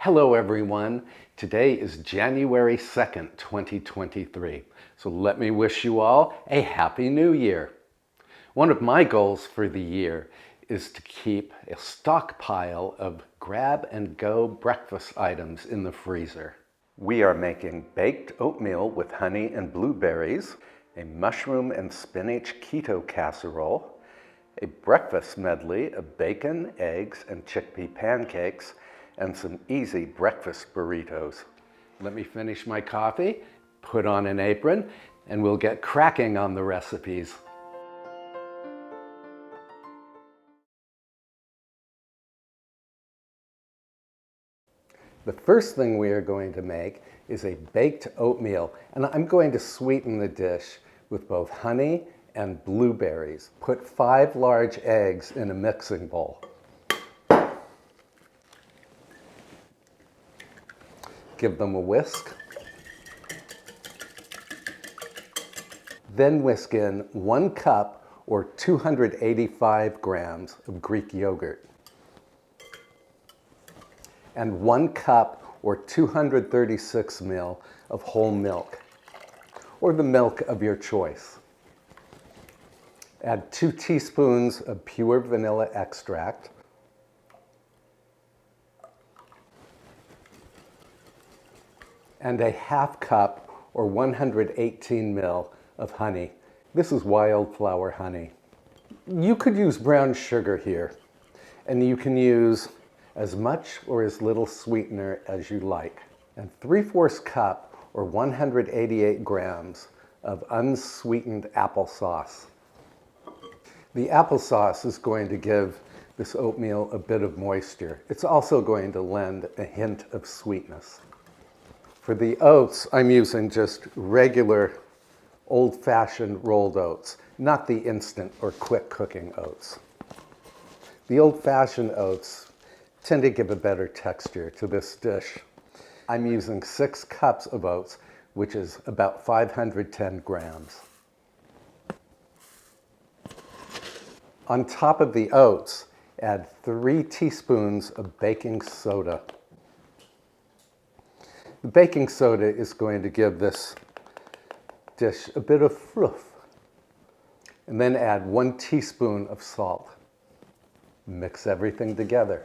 Hello everyone. Today is January 2nd, 2023. So let me wish you all a Happy New Year. One of my goals for the year is to keep a stockpile of grab-and-go breakfast items in the freezer. We are making baked oatmeal with honey and blueberries, a mushroom and spinach keto casserole, a breakfast medley of bacon, eggs, and chickpea pancakes, and some easy breakfast burritos. Let me finish my coffee, put on an apron, and we'll get cracking on the recipes. The first thing we are going to make is a baked oatmeal, and I'm going to sweeten the dish with both honey and blueberries. Put 5 large eggs in a mixing bowl. Give them a whisk. Then whisk in 1 cup or 285 grams of Greek yogurt and 1 cup or 236 ml of whole milk, or the milk of your choice. Add 2 teaspoons of pure vanilla extract, and a ½ cup or 118 ml of honey. This is wildflower honey. You could use brown sugar here, and you can use as much or as little sweetener as you like. And 3/4 cup or 188 grams of unsweetened applesauce. The applesauce is going to give this oatmeal a bit of moisture. It's also going to lend a hint of sweetness. For the oats, I'm using just regular old-fashioned rolled oats, not the instant or quick cooking oats. The old-fashioned oats tend to give a better texture to this dish. I'm using 6 cups of oats, which is about 510 grams. On top of the oats, add 3 teaspoons of baking soda. The baking soda is going to give this dish a bit of fluff. And then add 1 teaspoon of salt. Mix everything together.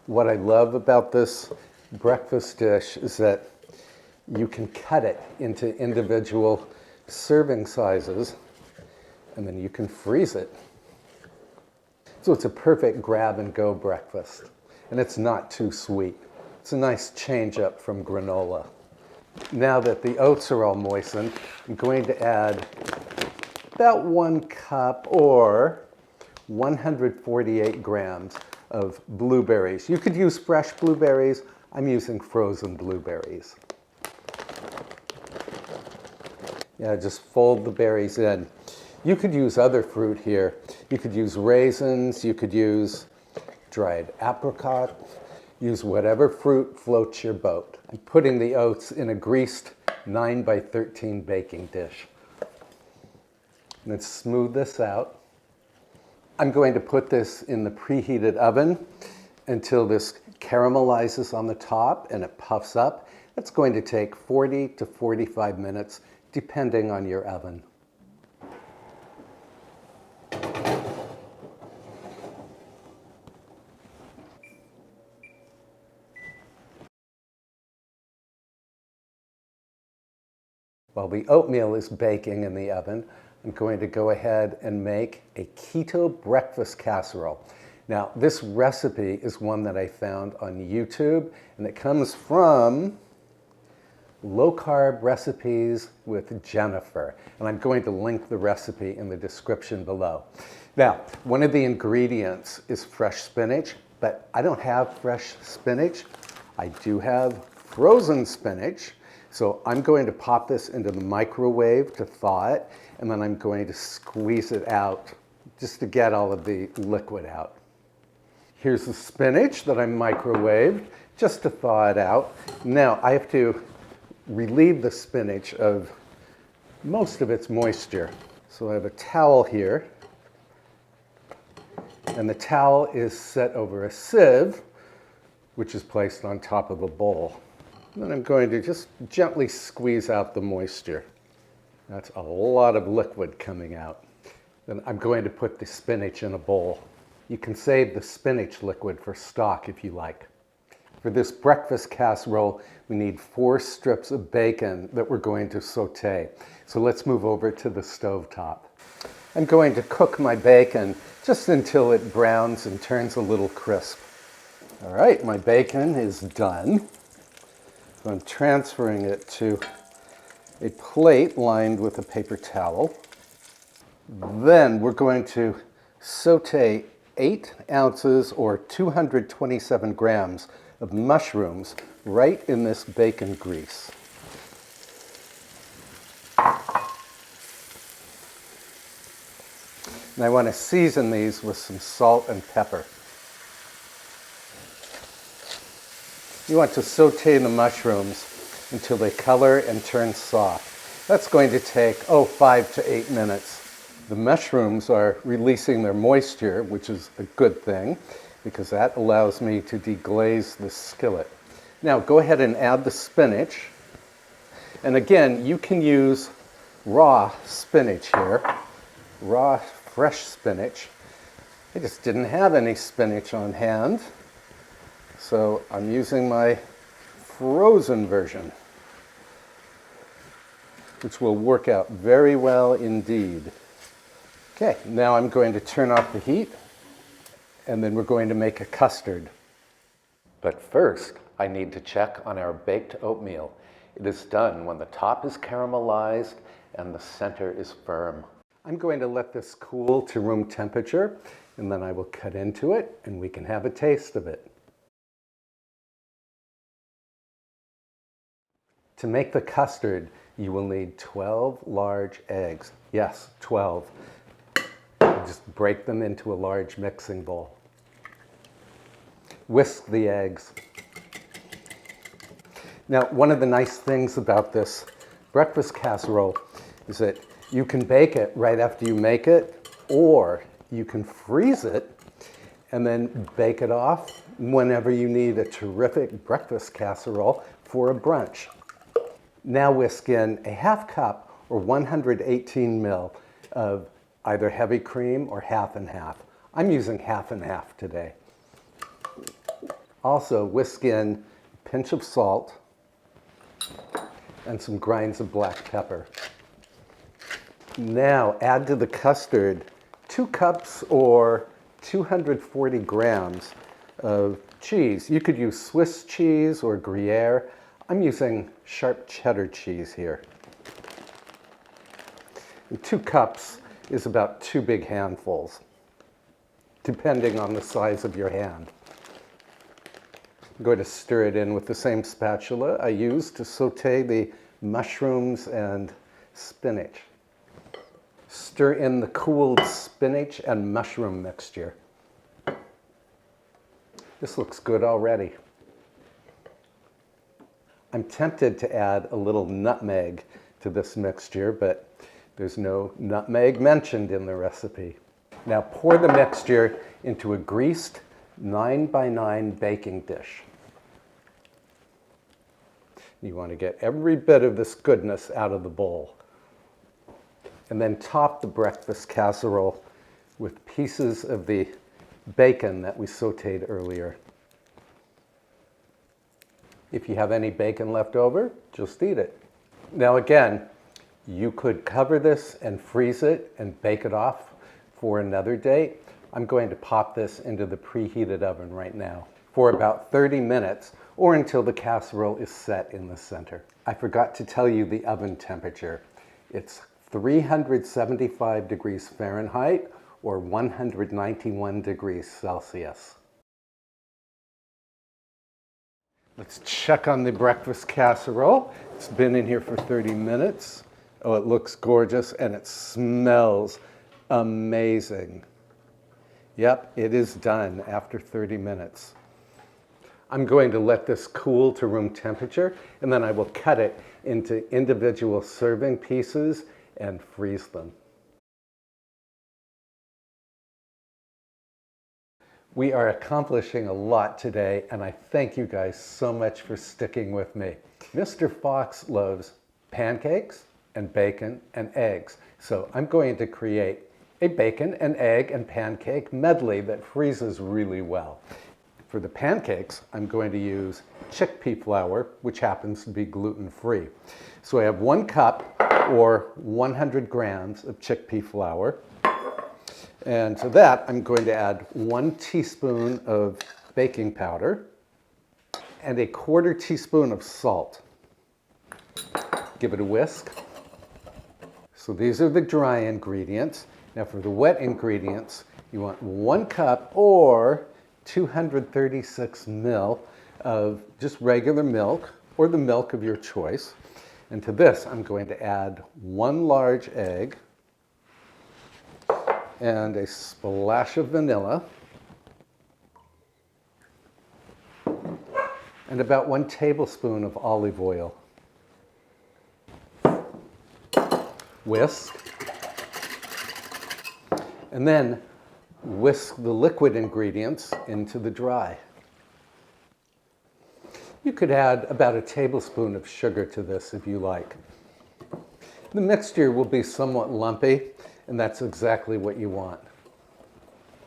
What I love about this breakfast dish is that you can cut it into individual serving sizes, and then you can freeze it. So it's a perfect grab-and-go breakfast, and it's not too sweet. It's a nice change up from granola. Now that the oats are all moistened, I'm going to add about 1 cup or 148 grams of blueberries. You could use fresh blueberries. I'm using frozen blueberries. Yeah, just fold the berries in. You could use other fruit here. You could use raisins, you could use dried apricot, use whatever fruit floats your boat. I'm putting the oats in a greased 9x13 baking dish. And then smooth this out. I'm going to put this in the preheated oven until this caramelizes on the top and it puffs up. That's going to take 40 to 45 minutes, depending on your oven. While the oatmeal is baking in the oven, I'm going to go ahead and make a Keto Breakfast Casserole. Now, this recipe is one that I found on YouTube, and it comes from Low Carb Recipes with Jennifer. And I'm going to link the recipe in the description below. Now, one of the ingredients is fresh spinach, but I don't have fresh spinach. I do have frozen spinach. So I'm going to pop this into the microwave to thaw it, and then I'm going to squeeze it out just to get all of the liquid out. Here's the spinach that I microwaved just to thaw it out. Now I have to relieve the spinach of most of its moisture. So I have a towel here, and the towel is set over a sieve which is placed on top of a bowl. Then I'm going to just gently squeeze out the moisture. That's a lot of liquid coming out. Then I'm going to put the spinach in a bowl. You can save the spinach liquid for stock if you like. For this breakfast casserole, we need 4 strips of bacon that we're going to saute. So let's move over to the stovetop. I'm going to cook my bacon just until it browns and turns a little crisp. All right, my bacon is done. So I'm transferring it to a plate lined with a paper towel. Then we're going to saute 8 ounces or 227 grams of mushrooms right in this bacon grease. And I want to season these with some salt and pepper. You want to saute the mushrooms until they color and turn soft. That's going to take, 5 to 8 minutes. The mushrooms are releasing their moisture, which is a good thing, because that allows me to deglaze the skillet. Now go ahead and add the spinach. And again, you can use raw spinach here, raw fresh spinach. I just didn't have any spinach on hand, so I'm using my frozen version, which will work out very well indeed. Okay, now I'm going to turn off the heat, and then we're going to make a custard. But first, I need to check on our baked oatmeal. It is done when the top is caramelized and the center is firm. I'm going to let this cool to room temperature, and then I will cut into it, and we can have a taste of it. To make the custard, you will need 12 large eggs. Yes, 12. Just break them into a large mixing bowl. Whisk the eggs. Now, one of the nice things about this breakfast casserole is that you can bake it right after you make it, or you can freeze it and then bake it off whenever you need a terrific breakfast casserole for a brunch. Now whisk in a half cup or 118 ml of either heavy cream or half and half. I'm using half and half today. Also whisk in a pinch of salt and some grinds of black pepper. Now add to the custard 2 cups or 240 grams of cheese. You could use Swiss cheese or Gruyere. I'm using sharp cheddar cheese here. And 2 cups is about 2 big handfuls, depending on the size of your hand. I'm going to stir it in with the same spatula I used to saute the mushrooms and spinach. Stir in the cooled spinach and mushroom mixture. This looks good already. I'm tempted to add a little nutmeg to this mixture, but there's no nutmeg mentioned in the recipe. Now pour the mixture into a greased 9x9 baking dish. You want to get every bit of this goodness out of the bowl. And then top the breakfast casserole with pieces of the bacon that we sauteed earlier. If you have any bacon left over, just eat it. Now again, you could cover this and freeze it and bake it off for another day. I'm going to pop this into the preheated oven right now for about 30 minutes or until the casserole is set in the center. I forgot to tell you the oven temperature. It's 375 degrees Fahrenheit or 191 degrees Celsius. Let's check on the breakfast casserole. It's been in here for 30 minutes. Oh, it looks gorgeous and it smells amazing. Yep, it is done after 30 minutes. I'm going to let this cool to room temperature, and then I will cut it into individual serving pieces and freeze them. We are accomplishing a lot today, and I thank you guys so much for sticking with me. Mr. Fox loves pancakes and bacon and eggs, so I'm going to create a bacon and egg and pancake medley that freezes really well. For the pancakes, I'm going to use chickpea flour, which happens to be gluten-free. So I have 1 cup or 100 grams of chickpea flour. And to that, I'm going to add 1 teaspoon of baking powder and a 1/4 teaspoon of salt. Give it a whisk. So these are the dry ingredients. Now for the wet ingredients, you want 1 cup or 236 ml of just regular milk or the milk of your choice. And to this, I'm going to add 1 large egg and a splash of vanilla, and about 1 tablespoon of olive oil. Whisk, and then whisk the liquid ingredients into the dry. You could add about 1 tablespoon of sugar to this if you like. The mixture will be somewhat lumpy, and that's exactly what you want.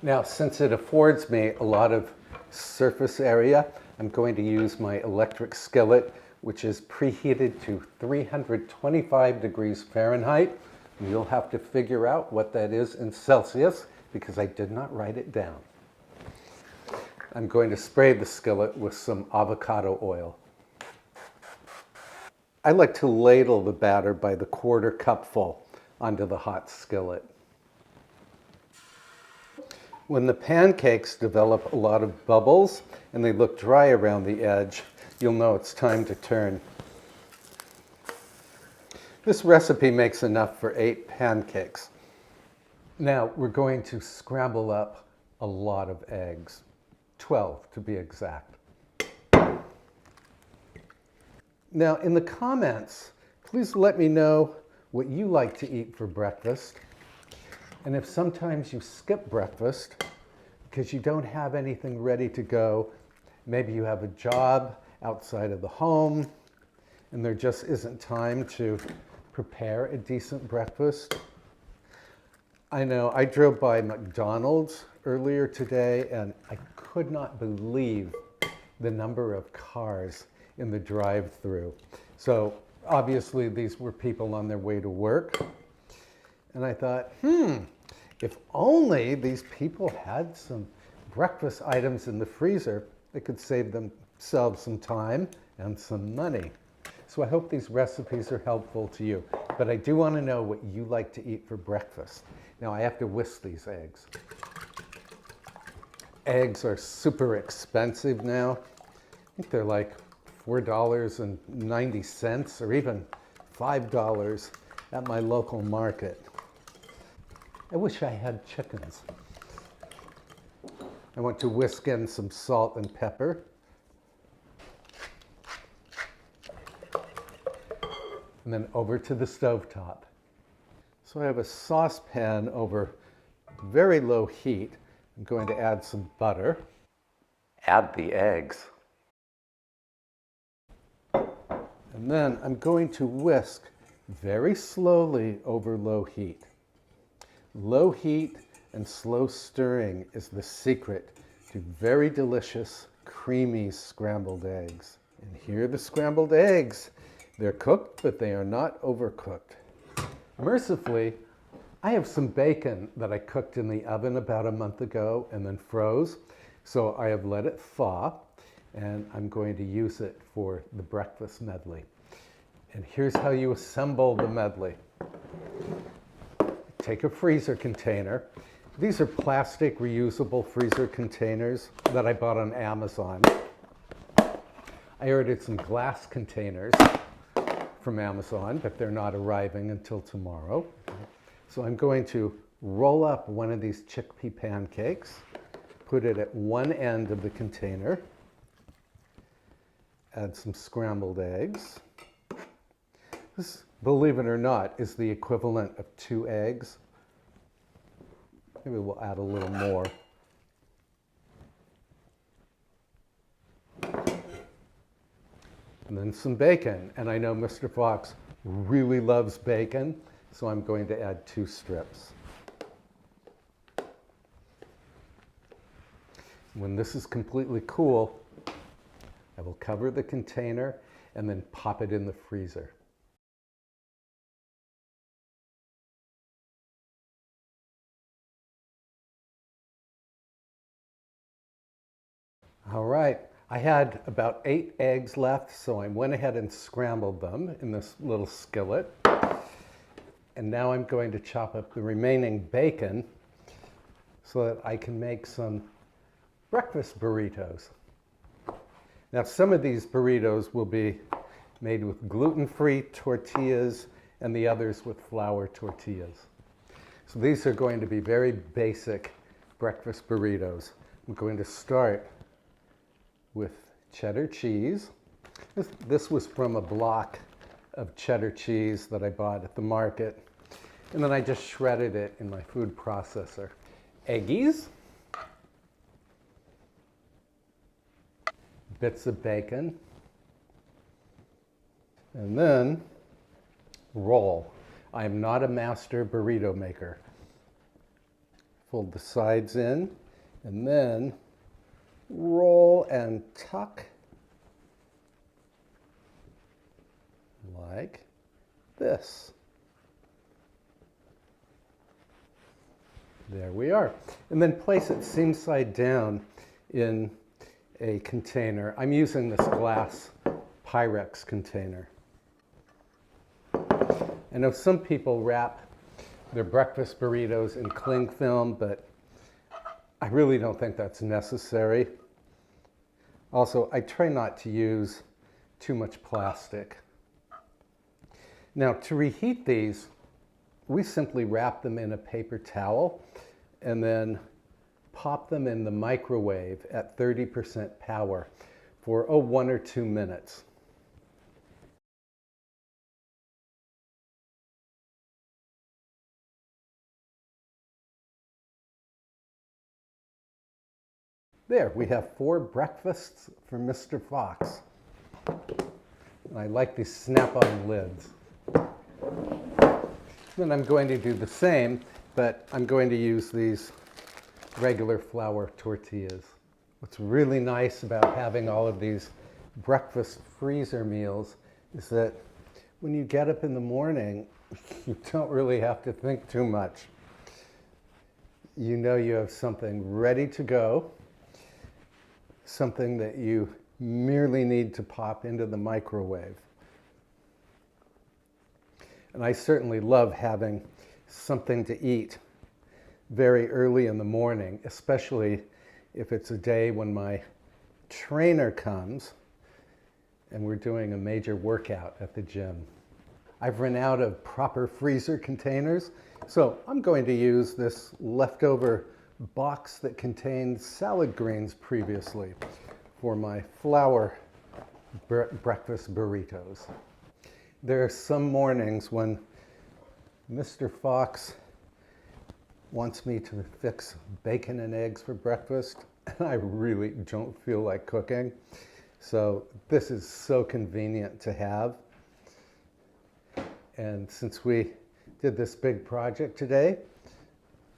Now, since it affords me a lot of surface area, I'm going to use my electric skillet, which is preheated to 325 degrees Fahrenheit. And you'll have to figure out what that is in Celsius because I did not write it down. I'm going to spray the skillet with some avocado oil. I like to ladle the batter by the 1/4 cupful onto the hot skillet. When the pancakes develop a lot of bubbles and they look dry around the edge, you'll know it's time to turn. This recipe makes enough for 8 pancakes. Now we're going to scramble up a lot of eggs, 12 to be exact. Now in the comments, please let me know what you like to eat for breakfast, and if sometimes you skip breakfast because you don't have anything ready to go, maybe you have a job outside of the home and there just isn't time to prepare a decent breakfast. I know I drove by McDonald's earlier today and I could not believe the number of cars in the drive-through. So obviously these were people on their way to work. And I thought, if only these people had some breakfast items in the freezer, they could save themselves some time and some money. So I hope these recipes are helpful to you. But I do want to know what you like to eat for breakfast. Now I have to whisk these eggs. Eggs are super expensive now. I think they're like $4.90 or even $5 at my local market. I wish I had chickens. I want to whisk in some salt and pepper. And then over to the stovetop. So I have a saucepan over very low heat. I'm going to add some butter. Add the eggs. And then I'm going to whisk very slowly over low heat. Low heat and slow stirring is the secret to very delicious, creamy scrambled eggs. And here are the scrambled eggs. They're cooked, but they are not overcooked. Mercifully, I have some bacon that I cooked in the oven about a month ago and then froze. So I have let it thaw, and I'm going to use it for the breakfast medley. And here's how you assemble the medley. Take a freezer container. These are plastic reusable freezer containers that I bought on Amazon. I ordered some glass containers from Amazon, but they're not arriving until tomorrow. So I'm going to roll up one of these chickpea pancakes, put it at one end of the container, add some scrambled eggs. This, believe it or not, is the equivalent of 2 eggs. Maybe we'll add a little more. and then some bacon. And I know Mr. Fox really loves bacon, so I'm going to add 2 strips. When this is completely cool, I will cover the container and then pop it in the freezer. All right, I had about 8 eggs left, so I went ahead and scrambled them in this little skillet. And now I'm going to chop up the remaining bacon so that I can make some breakfast burritos. Now, some of these burritos will be made with gluten-free tortillas and the others with flour tortillas. So these are going to be very basic breakfast burritos. I'm going to start with cheddar cheese. This was from a block of cheddar cheese that I bought at the market. And then I just shredded it in my food processor. Eggies, bits of bacon, and then roll. I am not a master burrito maker. Fold the sides in, and then roll and tuck like this. There we are. And then place it seam side down in a container. I'm using this glass Pyrex container. I know some people wrap their breakfast burritos in cling film, but I really don't think that's necessary. Also, I try not to use too much plastic. Now, to reheat these, we simply wrap them in a paper towel and then pop them in the microwave at 30% power for 1 or 2 minutes. There, we have 4 breakfasts for Mr. Fox. And I like these snap-on lids. Then I'm going to do the same, but I'm going to use these regular flour tortillas. What's really nice about having all of these breakfast freezer meals is that when you get up in the morning, you don't really have to think too much. You know you have something ready to go, something that you merely need to pop into the microwave. And I certainly love having something to eat very early in the morning, especially if it's a day when my trainer comes and we're doing a major workout at the gym. I've run out of proper freezer containers, so I'm going to use this leftover box that contained salad greens previously for my flour breakfast burritos. There are some mornings when Mr. Fox wants me to fix bacon and eggs for breakfast, and I really don't feel like cooking. So this is so convenient to have. And since we did this big project today,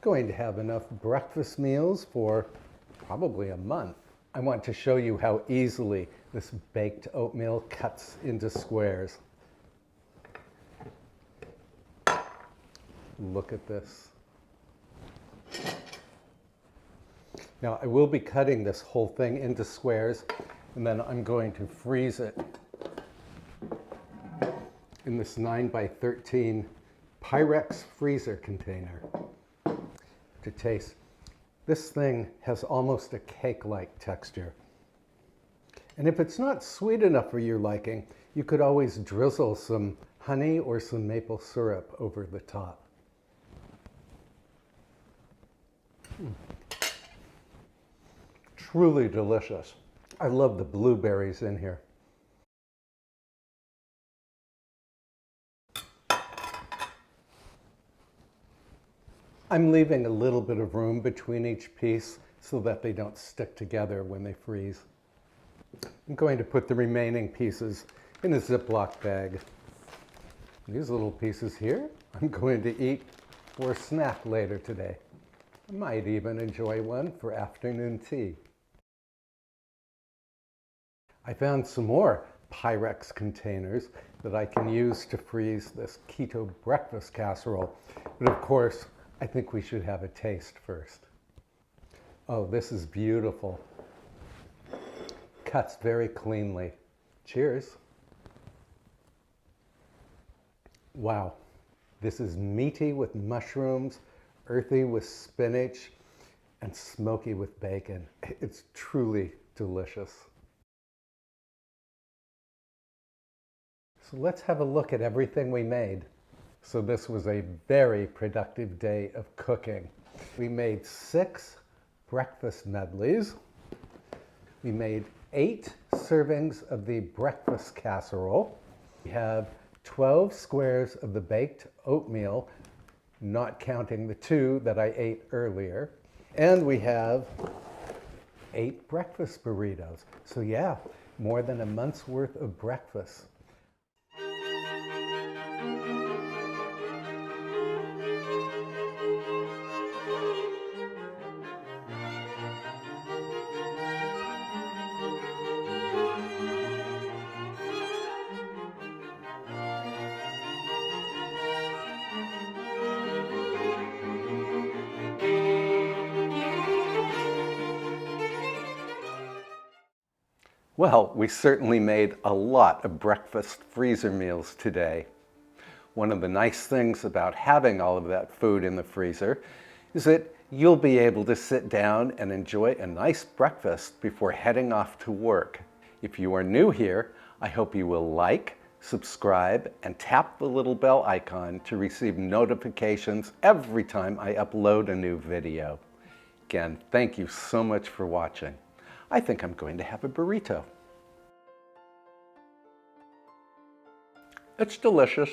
going to have enough breakfast meals for probably a month. I want to show you how easily this baked oatmeal cuts into squares. Look at this. Now, I will be cutting this whole thing into squares, and then I'm going to freeze it in this 9x13 Pyrex freezer container to taste. This thing has almost a cake-like texture. And if it's not sweet enough for your liking, you could always drizzle some honey or some maple syrup over the top. Truly delicious. I love the blueberries in here. I'm leaving a little bit of room between each piece so that they don't stick together when they freeze. I'm going to put the remaining pieces in a Ziploc bag. These little pieces here, I'm going to eat for a snack later today. I might even enjoy one for afternoon tea. I found some more Pyrex containers that I can use to freeze this Keto Breakfast Casserole. But of course, I think we should have a taste first. Oh, this is beautiful. Cuts very cleanly. Cheers. Wow, this is meaty with mushrooms, earthy with spinach, and smoky with bacon. It's truly delicious. So let's have a look at everything we made. So this was a very productive day of cooking. We made 6 breakfast medleys. We made 8 servings of the breakfast casserole. We have 12 squares of the baked oatmeal, not counting the 2 that I ate earlier. And we have 8 breakfast burritos. So yeah, more than a month's worth of breakfast. Well, we certainly made a lot of breakfast freezer meals today. One of the nice things about having all of that food in the freezer is that you'll be able to sit down and enjoy a nice breakfast before heading off to work. If you are new here, I hope you will like, subscribe, and tap the little bell icon to receive notifications every time I upload a new video. Again, thank you so much for watching. I think I'm going to have a burrito. It's delicious.